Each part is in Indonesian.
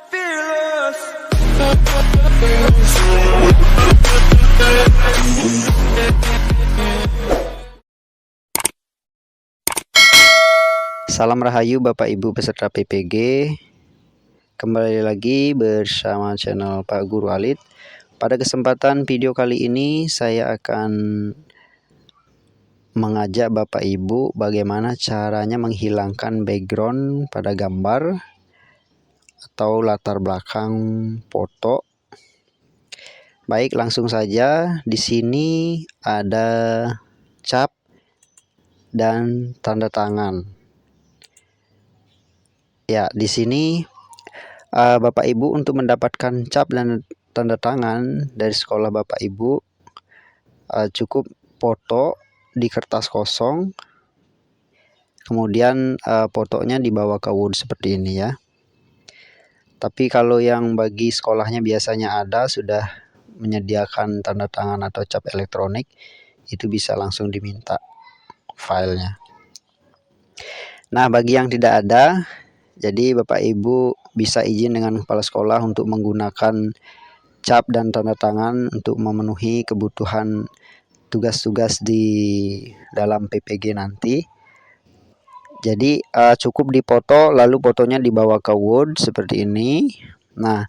fearless. Salam Rahayu Bapak Ibu peserta PPG. Kembali lagi bersama channel Pak Guru Alit. Pada kesempatan video kali ini saya akan mengajak Bapak Ibu bagaimana caranya menghilangkan background pada gambar atau latar belakang foto. Baik, langsung saja. Di sini ada cap dan tanda tangan. Ya, di sini Bapak Ibu untuk mendapatkan cap dan tanda tangan dari sekolah Bapak Ibu cukup foto di kertas kosong, kemudian fotonya dibawa ke Word seperti ini ya. Tapi kalau yang bagi sekolahnya biasanya ada sudah menyediakan tanda tangan atau cap elektronik, itu bisa langsung diminta filenya. Nah, bagi yang tidak ada, jadi Bapak Ibu bisa izin dengan kepala sekolah untuk menggunakan cap dan tanda tangan untuk memenuhi kebutuhan tugas-tugas di dalam PPG nanti. Jadi cukup dipoto lalu fotonya dibawa ke Word seperti ini. Nah,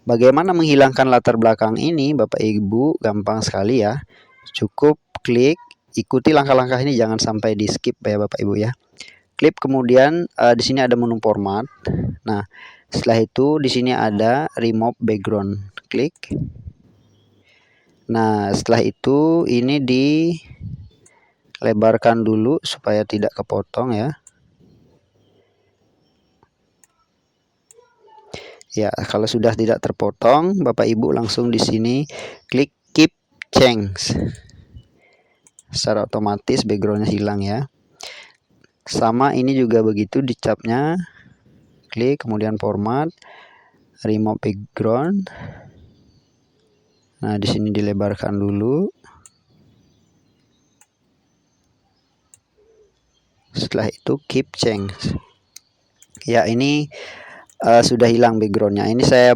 bagaimana menghilangkan latar belakang ini Bapak Ibu? Gampang sekali ya. Cukup klik, ikuti langkah-langkah ini, jangan sampai di skip ya Bapak Ibu ya. Klik, kemudian di sini ada menu format. Nah, setelah itu di sini ada remove background. Klik. Nah, setelah itu ini dilebarkan dulu supaya tidak kepotong ya. Ya, kalau sudah tidak terpotong, Bapak Ibu langsung di sini klik keep change. Secara otomatis backgroundnya hilang ya. Sama ini juga begitu, di capnya klik, kemudian format, remove background. Nah, di sini dilebarkan dulu. Setelah itu keep change. Ya, ini sudah hilang backgroundnya. Ini saya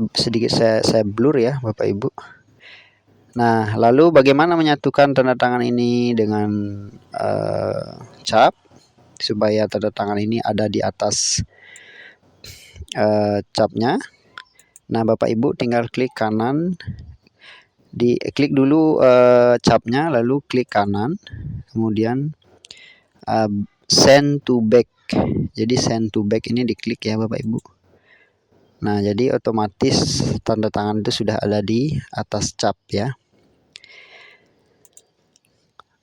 blur ya Bapak Ibu. Nah, lalu bagaimana menyatukan tanda tangan ini dengan cap supaya tanda tangan ini ada di atas capnya. Nah, Bapak Ibu tinggal klik kanan, klik dulu capnya, lalu klik kanan, kemudian send to back. Jadi send to back ini diklik ya Bapak Ibu. Nah, jadi otomatis tanda tangan itu sudah ada di atas cap ya.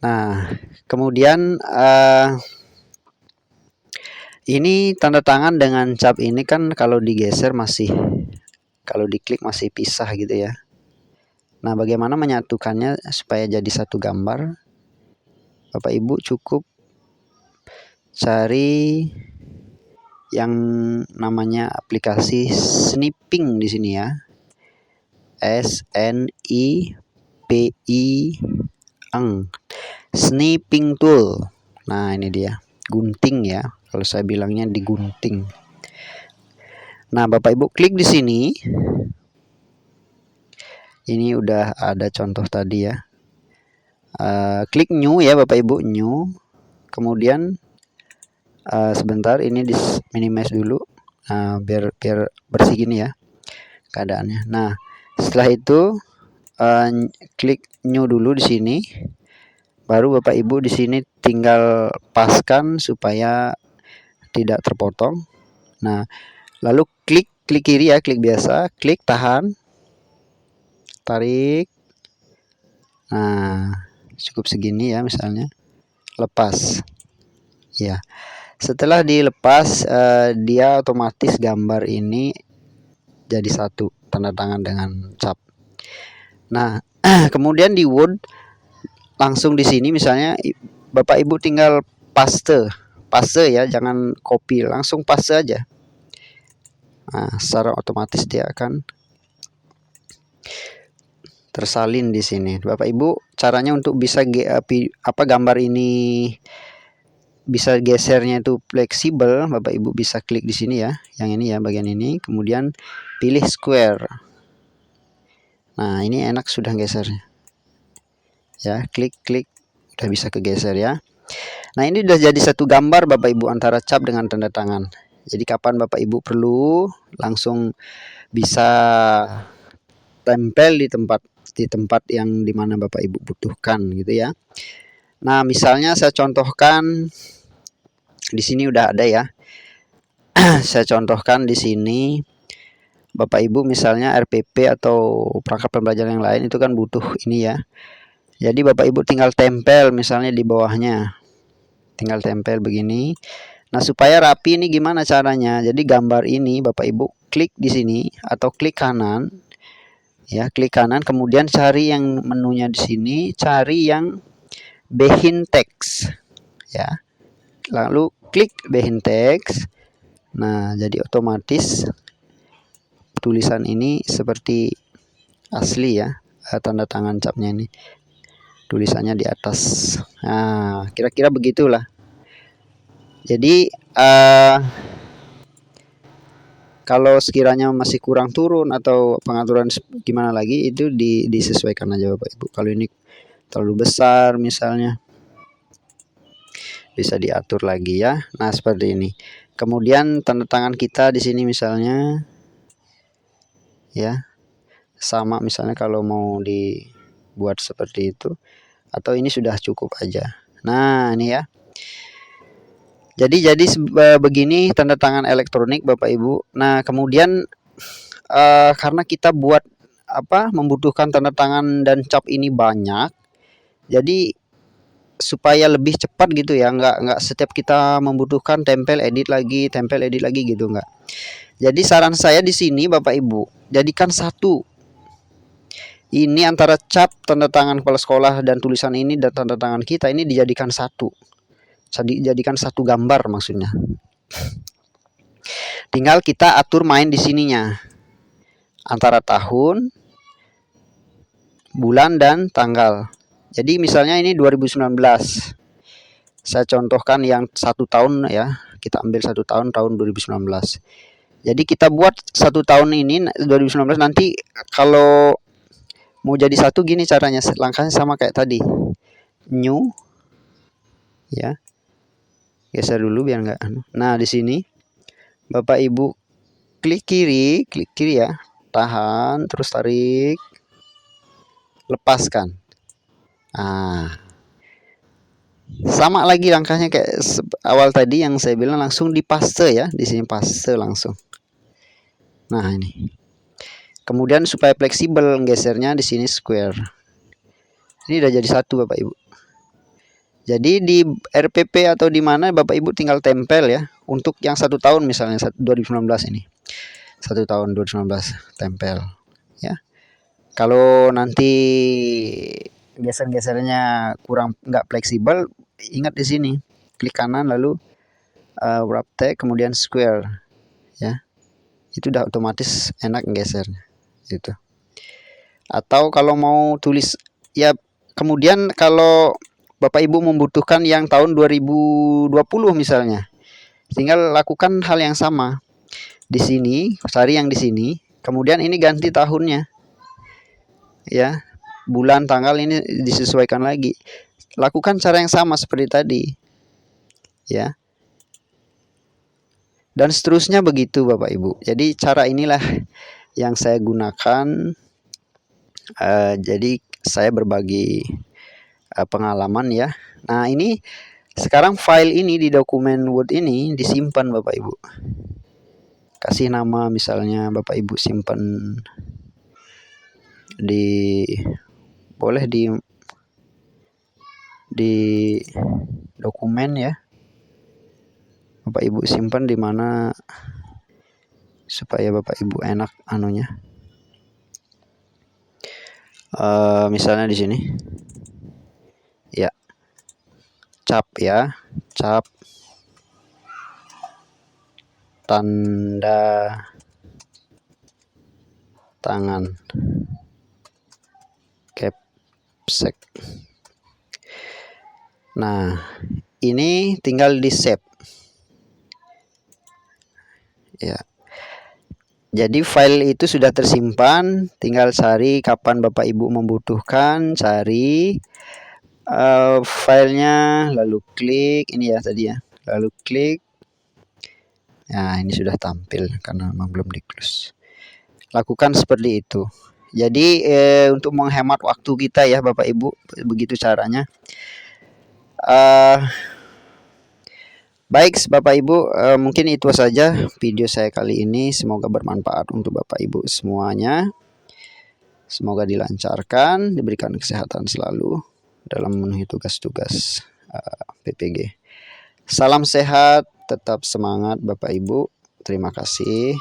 Nah, kemudian ini tanda tangan dengan cap ini kan kalau digeser masih, kalau diklik masih pisah gitu ya. Nah, bagaimana menyatukannya supaya jadi satu gambar? Bapak Ibu cukup cari yang namanya aplikasi snipping di sini ya. SNIPPING, snipping tool. Nah, ini dia, gunting ya. Kalau saya bilangnya digunting. Nah, Bapak Ibu klik di sini. Ini udah ada contoh tadi ya. Klik new ya Bapak Ibu, new. Kemudian sebentar ini di minimize dulu. Biar bersih gini ya keadaannya. Nah, setelah itu klik new dulu di sini. Baru Bapak Ibu di sini tinggal paskan supaya tidak terpotong. Nah, lalu klik kiri ya, klik biasa, klik tahan, tarik. Nah, cukup segini ya misalnya. Lepas. Ya. Setelah dilepas, dia otomatis gambar ini jadi satu, tanda tangan dengan cap. Nah, kemudian di Word langsung di sini misalnya Bapak Ibu tinggal paste ya, jangan copy, langsung paste aja. Nah, secara otomatis dia akan tersalin di sini. Bapak Ibu, caranya untuk bisa gambar ini bisa gesernya itu fleksibel, Bapak Ibu bisa klik di sini ya, yang ini ya, bagian ini, kemudian pilih square. Nah, ini enak sudah gesernya. Ya, klik, udah bisa kegeser ya. Nah, ini udah jadi satu gambar Bapak Ibu antara cap dengan tanda tangan. Jadi kapan Bapak Ibu perlu langsung bisa tempel di tempat yang dimana Bapak Ibu butuhkan gitu ya. Nah, misalnya saya contohkan di sini udah ada ya. Saya contohkan di sini Bapak Ibu misalnya RPP atau perangkat pembelajaran yang lain itu kan butuh ini ya. Jadi Bapak Ibu tinggal tempel misalnya di bawahnya. Tinggal tempel begini. Nah, supaya rapi ini gimana caranya? Jadi gambar ini Bapak Ibu klik di sini atau klik kanan. Ya, klik kanan kemudian cari yang menunya di sini, cari yang begin text. Ya. Lalu klik begin text. Nah, jadi otomatis tulisan ini seperti asli ya, tanda tangan capnya ini. Tulisannya di atas. Nah, kira-kira begitulah. Jadi kalau sekiranya masih kurang turun atau pengaturan gimana lagi itu disesuaikan aja Bapak Ibu. Kalau ini terlalu besar misalnya bisa diatur lagi ya. Nah, seperti ini. Kemudian tanda tangan kita di sini misalnya ya. Sama misalnya kalau mau dibuat seperti itu atau ini sudah cukup aja. Nah, ini ya. Jadi begini tanda tangan elektronik Bapak Ibu. Nah, kemudian karena kita buat membutuhkan tanda tangan dan cap ini banyak. Jadi supaya lebih cepat gitu ya, nggak setiap kita membutuhkan tempel edit lagi gitu nggak. Jadi saran saya di sini Bapak Ibu, jadikan satu. Ini antara cap tanda tangan kepala sekolah dan tulisan ini dan tanda tangan kita ini dijadikan satu. Jadikan satu gambar maksudnya. Tinggal kita atur main di sininya. Antara tahun, bulan dan tanggal. Jadi misalnya ini 2019. Saya contohkan yang 1 tahun ya. Kita ambil 1 tahun 2019. Jadi kita buat 1 tahun ini 2019 nanti kalau mau jadi satu gini caranya, langkahnya sama kayak tadi. New ya. Geser dulu biar enggak. Nah, di sini Bapak Ibu klik kiri ya. Tahan, terus tarik. Lepaskan. Nah, sama lagi langkahnya kayak awal tadi yang saya bilang, langsung di paste ya. Di sini paste langsung. Nah, ini. Kemudian supaya fleksibel gesernya di sini square. Ini udah jadi satu Bapak Ibu. Jadi di RPP atau di mana Bapak Ibu tinggal tempel ya. Untuk yang 1 tahun misalnya 2019 ini. 1 tahun 2019 tempel ya. Kalau nanti geser-gesernya kurang nggak fleksibel, ingat di sini. Klik kanan lalu wrap text kemudian square ya. Itu udah otomatis enak gesernya gitu. Atau kalau mau tulis ya, kemudian kalau Bapak Ibu membutuhkan yang tahun 2020 misalnya, tinggal lakukan hal yang sama. Di sini, cari yang di sini, kemudian ini ganti tahunnya. Ya, bulan, tanggal ini disesuaikan lagi. Lakukan cara yang sama seperti tadi. Ya. Dan seterusnya begitu Bapak Ibu. Jadi cara inilah yang saya gunakan. Jadi saya berbagi pengalaman ya. Nah, ini sekarang file ini di dokumen Word ini disimpan Bapak Ibu. Kasih nama misalnya Bapak Ibu simpan boleh di dokumen ya. Bapak Ibu simpan di mana supaya Bapak Ibu enak anunya. Misalnya di sini. Ya. Cap ya. Cap tanda tangan capsek. Nah, ini tinggal di save ya. Jadi file itu sudah tersimpan, tinggal cari kapan Bapak Ibu membutuhkan, cari filenya, lalu klik ini ya tadi ya, lalu klik. Nah, ini sudah tampil karena memang belum di close. Lakukan seperti itu. Jadi untuk menghemat waktu kita ya Bapak Ibu, begitu caranya. Baik Bapak Ibu, mungkin itu saja video saya kali ini. Semoga bermanfaat untuk Bapak Ibu semuanya. Semoga dilancarkan, diberikan kesehatan selalu dalam memenuhi tugas-tugas PPG. Salam sehat, tetap semangat Bapak Ibu. Terima kasih.